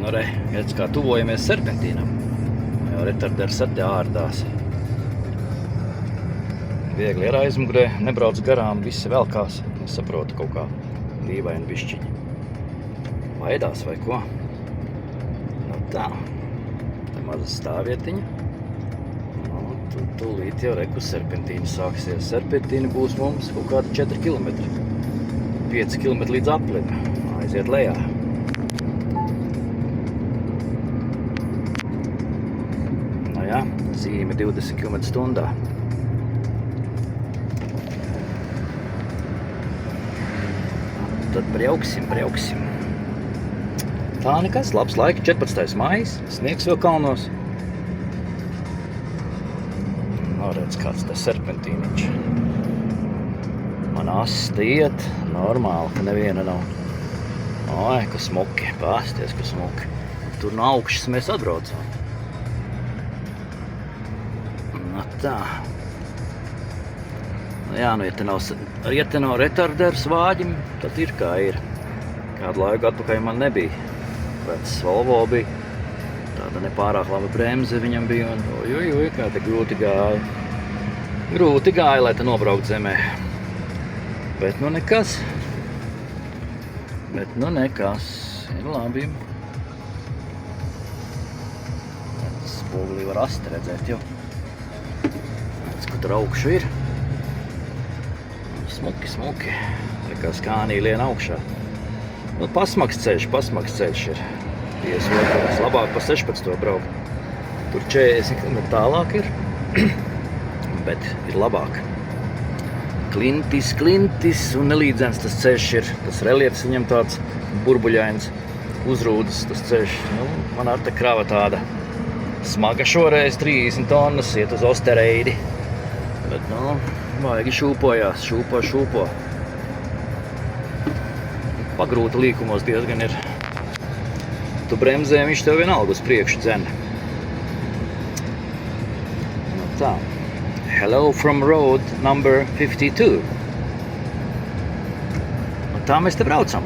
Nu, redz, kā tuvojamies serpentīnam. Jau retarders ar te ārdās. Viegli ir aizmugurē, nebrauc garām, visi velkās. Nesaprotu kaut kā dīvaini bišķiņi. Baidās vai ko? Nu tā. Te maza stāvvietiņa. Nu, tūlīt jau reku serpentīna sāksies. Serpentīna būs mums kaut kādi 4 kilometri. 5 kilometri līdz aplim. Aiziet lejā. Nu jā, zīme 20 km/h. Tad brauksim. Tā nekas, labs laika, 14. maijs, sniegs vēl kalnos. Nu, redz, kāds te serpentīniņš. Man asti iet, normāli, ka neviena nav. Oi, ka smuki, pāsties, ka smuki. Tur no augšas mēs atbraucam. Nu tā. Nu jā, nu, ja te nav retarders vāģim, tad ir kā ir. Kādu laiku atpakaļ man nebija. Vecs Volvo bija. Tāda nepārāk laba bremze viņam bija. Un oj, kā te grūti gāja. Grūti gāja, lai te nobraukt zemē. Bet nu nekas. Ir labi. Spogulī var asti redzēt jau. Redz, ko tur augšu ir. Smuki. Likās kānī lien augšā. Nu, pasmaks ceļš ir. 52. Labāk pa 16. braukt. Tur 40 km tālāk ir. Bet ir labāk. Klintis un nelīdzens tas ceļš ir. Tas reliefs viņam tāds burbuļains. Uzrūdas tas ceļš. Nu, man ar te krava tāda smaga šoreiz 30 tonnas iet uz Ostereidi. Bet, nu, vajag šūpojās, šūpo. Pagrūta līkumos diezgan ir. Tu bremzē, viņš tev vienalga uz priekšu dzen. Nu tā. Hello from road number 52. Un tā mēs te braucam.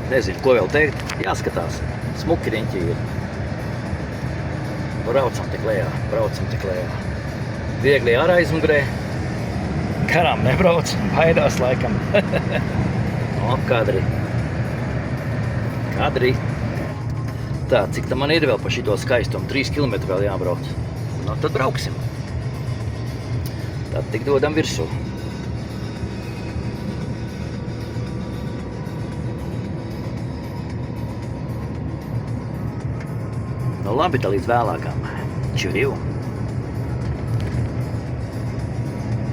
Nezinu, ko vēl teikt. Jāskatās. Smuki riņķi ir. Braucam tik lejā. Viegli ar aizmugurē. Garām nebrauc, baidās laikam. O, kadri. Tā, cik tam man ir vēl pa šito skaistumu? 3 km vēl jābrauc. Nu, tad brauksim. Tad tik dodam virsū. Nu labi, tā līdz vēlākam. Čuriu.